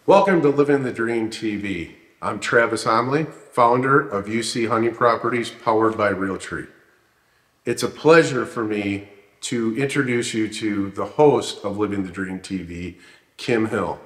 Welcome to Living the Dream TV. I'm Travis Hley, founder of UC Hunting Properties, powered by Realtree. It's a pleasure for me to introduce you to the host of Living the Dream TV, Kim Hley.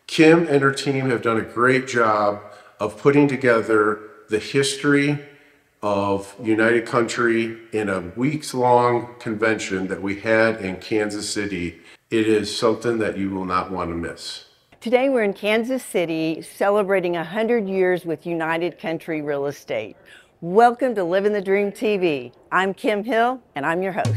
Kim and her team have done a great job of putting together the history of United Country in a weeks-long convention that we had in Kansas City. It is something that you will not want to miss. Today we're in Kansas City celebrating 100 years with United Country Real Estate. Welcome to Living the Dream TV. I'm Kim Hley and I'm your host.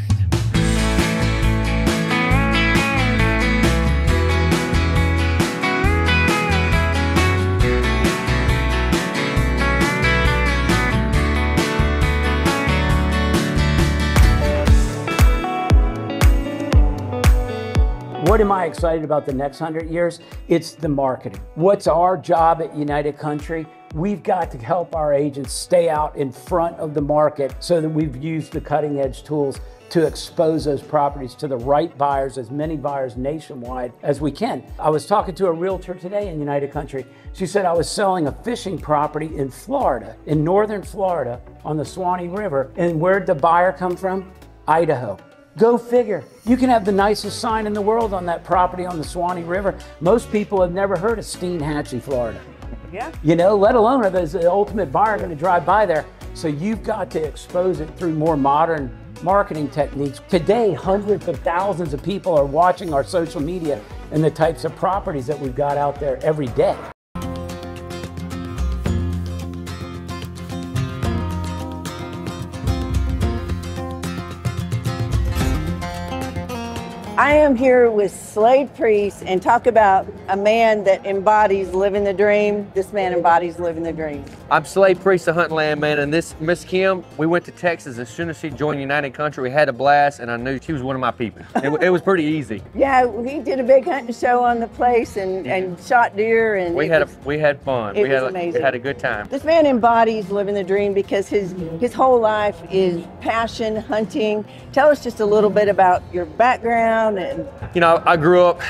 What am I excited about the next 100 years? It's the marketing. What's our job at United Country? We've got to help our agents stay out in front of the market so that we've used the cutting edge tools to expose those properties to the right buyers, as many buyers nationwide as we can. I was talking to a realtor today in United Country. She said I was selling a fishing property in Florida, in northern Florida on the Swanee River. And where'd the buyer come from? Idaho. Go figure. You can have the nicest sign in the world on that property on the Swanee River. Most people have never heard of Steinhatchee, Florida. Yeah. You know, let alone if there's the ultimate buyer going to drive by there. So you've got to expose it through more modern marketing techniques. Today, hundreds of thousands of people are watching our social media and the types of properties that we've got out there every day. I am here with Slade Priest and talk about a man that embodies living the dream. This man embodies living the dream. I'm Slade Priest, the hunting land man, and this Miss Kim, we went to Texas as soon as she joined United Country. We had a blast, and I knew she was one of my people. It was pretty easy. Yeah, we did a big hunting show on the place and shot deer, and we had fun. We had a good time. This man embodies living the dream because his whole life is passion, hunting. Tell us just a little bit about your background. And you know, I grew up,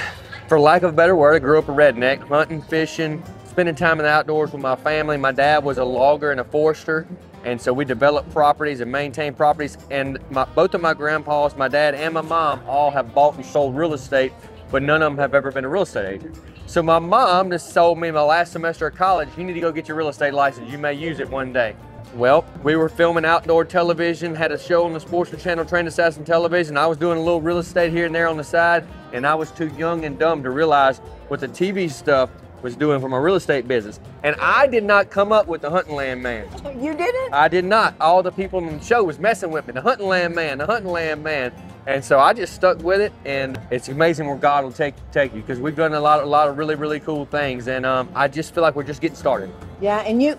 for lack of a better word, I grew up a redneck, hunting, fishing, spending time in the outdoors with my family. My dad was a logger and a forester, and so we developed properties and maintained properties. And both of my grandpas, my dad and my mom, all have bought and sold real estate, but none of them have ever been a real estate agent. So my mom just told me my last semester of college, you need to go get your real estate license. You may use it one day. Well, we were filming outdoor television, had a show on the Sportsman Channel, Trained Assassin Television. I was doing a little real estate here and there on the side, and I was too young and dumb to realize what the TV stuff was doing for my real estate business. And I did not come up with the hunting land man. You didn't? I did not. All the people on the show was messing with me. The hunting land man, the hunting land man. And so I just stuck with it, and it's amazing where God will take you, because we've done a lot of really, really cool things, and I just feel like we're just getting started. Yeah, and you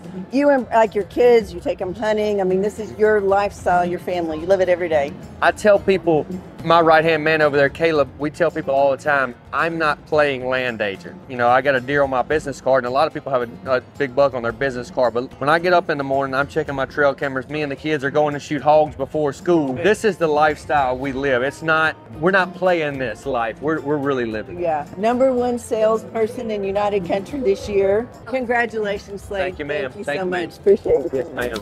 and like your kids, you take them hunting. I mean, this is your lifestyle, your family. You live it every day. I tell people, my right-hand man over there, Caleb, we tell people all the time, I'm not playing land agent. You know, I got a deer on my business card, and a lot of people have a big buck on their business card, but when I get up in the morning, I'm checking my trail cameras. Me and the kids are going to shoot hogs before school. This is the lifestyle we live. It's not, we're not playing this life. We're really living. Yeah, #1 salesperson in United Country this year. Congratulations, Slade. Thank you, ma'am. Thank you so much. Appreciate it. Yes, ma'am.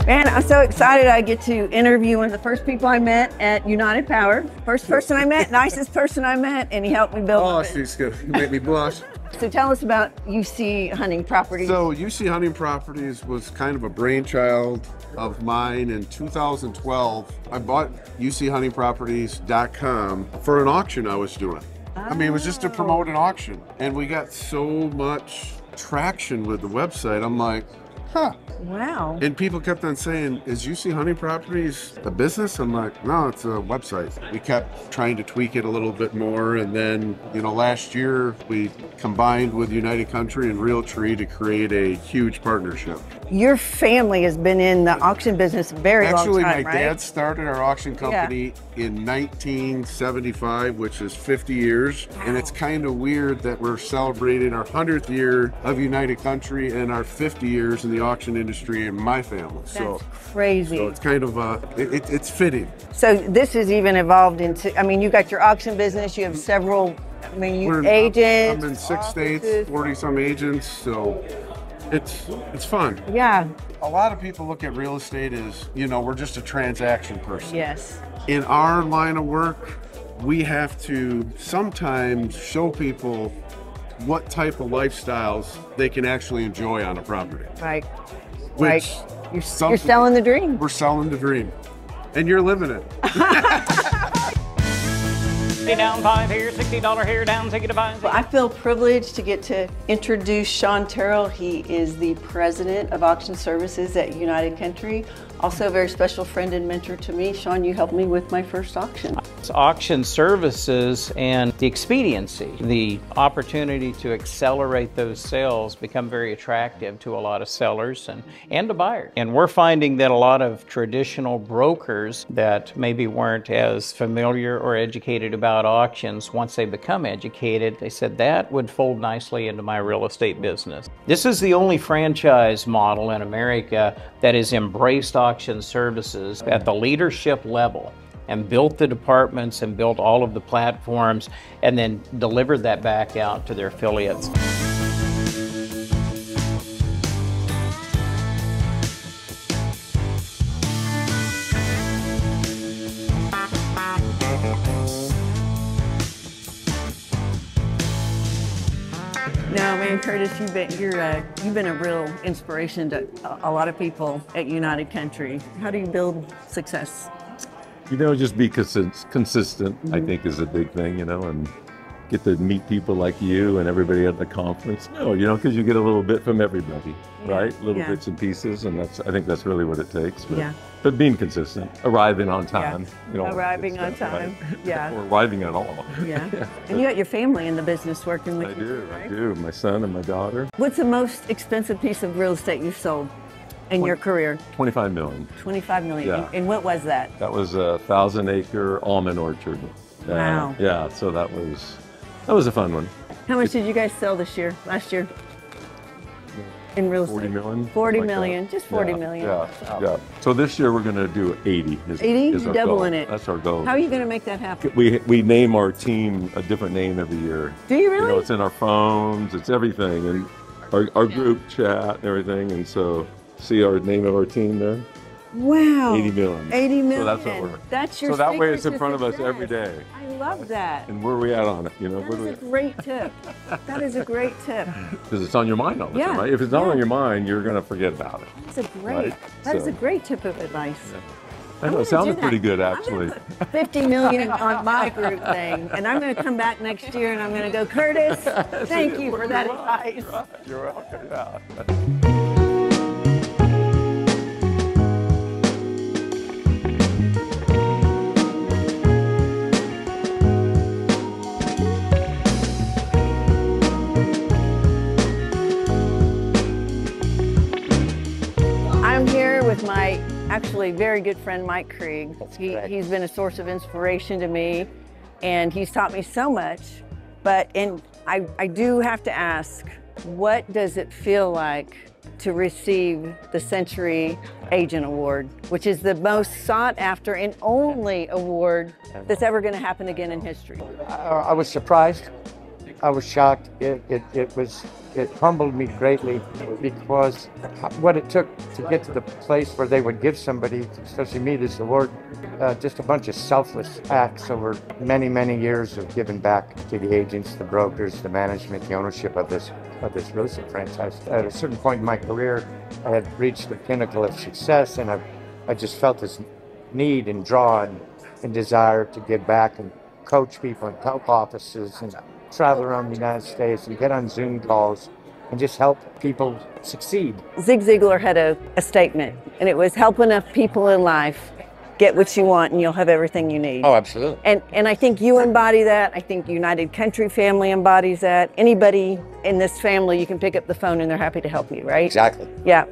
Man, I'm so excited I get to interview one of the first people I met at United Power. First person I met, nicest person I met, and he helped me build. Oh, she's good. You make me blush. So tell us about UC Hunting Properties. So UC Hunting Properties was kind of a brainchild of mine in 2012. I bought UCHuntingProperties.com for an auction I was doing. I mean, it was just to promote an auction. And we got so much traction with the website. I'm like, huh. Wow. And people kept on saying, is UC Hunting Properties a business? I'm like, no, it's a website. We kept trying to tweak it a little bit more. And then, you know, last year we combined with United Country and Realtree to create a huge partnership. Your family has been in the auction business a very long time, Actually, right? my dad started our auction company in 1975, which is 50 years. Wow. And it's kind of weird that we're celebrating our 100th year of United Country and our 50 years in the auction industry in my family. That's crazy. So it's kind of it's fitting. So this has even evolved into, I mean, you got your auction business, you have several, I mean, agents. I'm in 6 states, 40-some agents, so it's fun. Yeah. A lot of people look at real estate as, you know, we're just a transaction person. Yes. In our line of work, we have to sometimes show people what type of lifestyles they can actually enjoy on a property. Right. Which You're selling the dream. We're selling the dream. And you're living it. Down 5 here, $60 here, down, take it to 5. Well, I feel privileged to get to introduce Shawn Terrell. He is the president of auction services at United Country. Also a very special friend and mentor to me. Shawn, you helped me with my first auction. It's auction services and the expediency, the opportunity to accelerate those sales become very attractive to a lot of sellers and to buyers. And we're finding that a lot of traditional brokers that maybe weren't as familiar or educated about auctions, once they become educated, they said that would fold nicely into my real estate business. This is the only franchise model in America that has embraced auction services at the leadership level and built the departments and built all of the platforms and then delivered that back out to their affiliates. No, man, Curtis, you've been a real inspiration to a lot of people at United Country. How do you build success? You know, just be consistent, I think, is a big thing, you know, and get to meet people like you and everybody at the conference. No, you know, because you get a little bit from everybody, right? Little bits and pieces, and I think that's really what it takes. But being consistent, arriving on time. You know, arriving on time, right? Or arriving at all. Yeah. And you got your family in the business working with you. I do. My son and my daughter. What's the most expensive piece of real estate you've sold in your career? 25 million. 25 million. Yeah. And what was that? That was a 1,000-acre almond orchard. Wow. Yeah, so that was a fun one. How much did you guys sell last year? In real estate? 40 million. 40 million, just 40 million. Yeah. So this year we're going to do 80. 80? You're doubling it. That's our goal. How are you going to make that happen? We name our team a different name every year. Do you really? You know, it's in our phones, it's everything, and our group chat and everything, and so see our name of our team there? Wow. 80 million. 80 million. So that's what we're. That's your So that way secret it's in to front of us success. every day. I love that. And where are we at on it? You know, That is a great tip. That is a great tip. Because it's on your mind all the time, right? If it's not on your mind, you're going to forget about it. That's a great. Right? That is a great tip of advice. I know, it sounded pretty good, actually. I'm gonna put 50 million on my group thing, and I'm going to come back next year and I'm going to go, Curtis, thank you for that advice. Right. You're welcome. Yeah. I'm here with my actually very good friend, Mike Krieg. He's been a source of inspiration to me, and he's taught me so much. I do have to ask, what does it feel like to receive the Century Agent Award, which is the most sought after and only award that's ever going to happen again in history? I was surprised. I was shocked. It humbled me greatly because what it took to get to the place where they would give somebody, especially me, this award, just a bunch of selfless acts over many, many years of giving back to the agents, the brokers, the management, the ownership of this real estate franchise. At a certain point in my career, I had reached the pinnacle of success, and I just felt this need and draw and desire to give back and coach people and help offices and travel around the United States and get on Zoom calls and just help people succeed. Zig Ziglar had a statement, and it was, help enough people in life get what you want and you'll have everything you need. Oh, absolutely. And I think you embody that. I think United Country family embodies that. Anybody in this family, you can pick up the phone and they're happy to help you, right? Exactly. Yeah.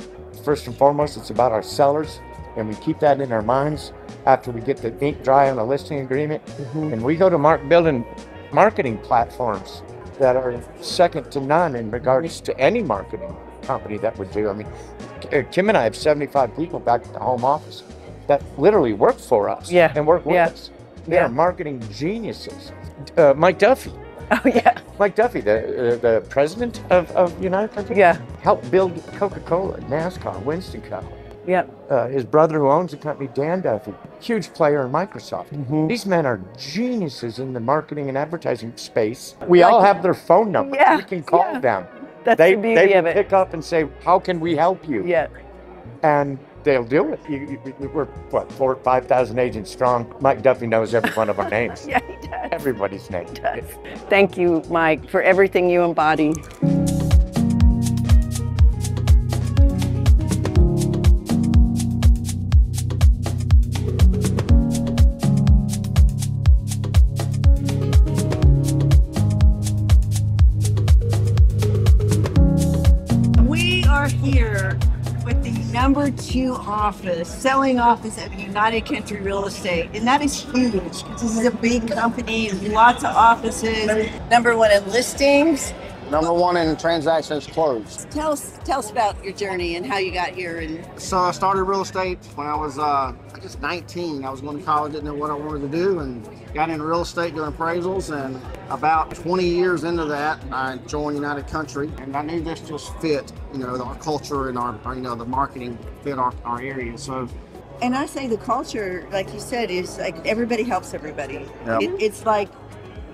First and foremost, it's about our sellers, and we keep that in our minds after we get the ink dry on the listing agreement. And we go to building marketing platforms that are second to none in regards to any marketing company that would do. I mean, Kim and I have 75 people back at the home office that literally work for us and work with us. They are marketing geniuses. Mike Duffy. Oh yeah. Mike Duffy, the president of United Country. Yeah. Helped build Coca-Cola, NASCAR, Winston Cup. Yep. His brother who owns the company, Dan Duffy, huge player in Microsoft. These men are geniuses in the marketing and advertising space. We all have their phone numbers. Yeah, We can call them. That's They the beauty of will it. pick up and say, how can we help you? Yeah. And they'll do it. We're, what, 4,000 or 5,000 agents strong. Mike Duffy knows every one of our names. Yeah, he does. Everybody's name. He does. Thank you, Mike, for everything you embody. We are here with the #2 office, selling office at United Country Real Estate. And that is huge because this is a big company, lots of offices. #1 in listings. #1 in transactions closed. Tell us about your journey and how you got here. And So I started real estate when I was just 19. I was going to college, didn't know what I wanted to do, and got into real estate doing appraisals. And about 20 years into that, I joined United Country, and I knew this just fit, our culture and our the marketing fit our area. So. And I say the culture, like you said, is like everybody helps everybody. Yep. It's like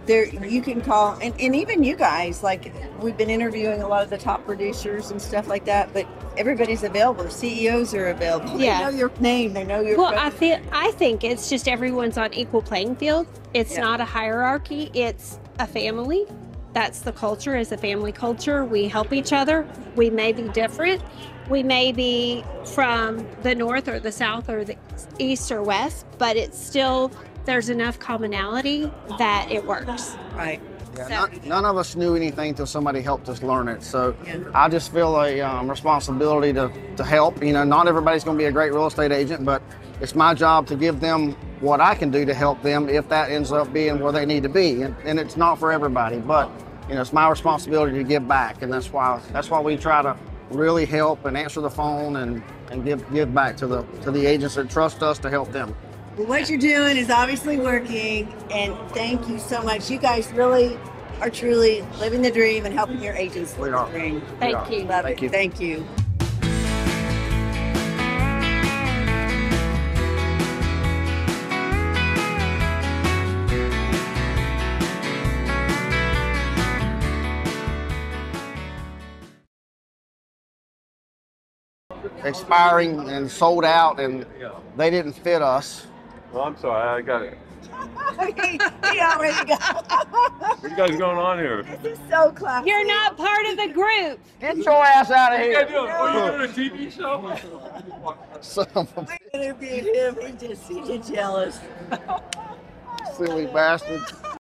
there you can call, and even you guys, like we've been interviewing a lot of the top producers and stuff like that, but everybody's available. The CEOs are available. Yeah. They know your name. They know your. Well, I think it's just everyone's on equal playing field. It's not a hierarchy. It's a family. That's the culture, is a family culture. We help each other. We may be different. We may be from the north or the south or the east or west, but it's still, there's enough commonality that it works. Right. Yeah, none of us knew anything until somebody helped us learn it. So I just feel a responsibility to help. Not everybody's going to be a great real estate agent, but it's my job to give them what I can do to help them if that ends up being where they need to be. And it's not for everybody, but it's my responsibility to give back, and that's why we try to really help and answer the phone and give back to the agents that trust us to help them. Well, what you're doing is obviously working, and thank you so much. You guys really are truly living the dream and helping your agents live the dream. Thank you. Love Thank it. you. Thank you. Expiring and sold out, and they didn't fit us. Well, I'm sorry, I got it. he already got. What are you guys going on here? This is so classy. You're not part of the group. Get your ass out of What are you here! doing? Are you doing a TV show? We interviewed him. He just jealous. Silly bastard.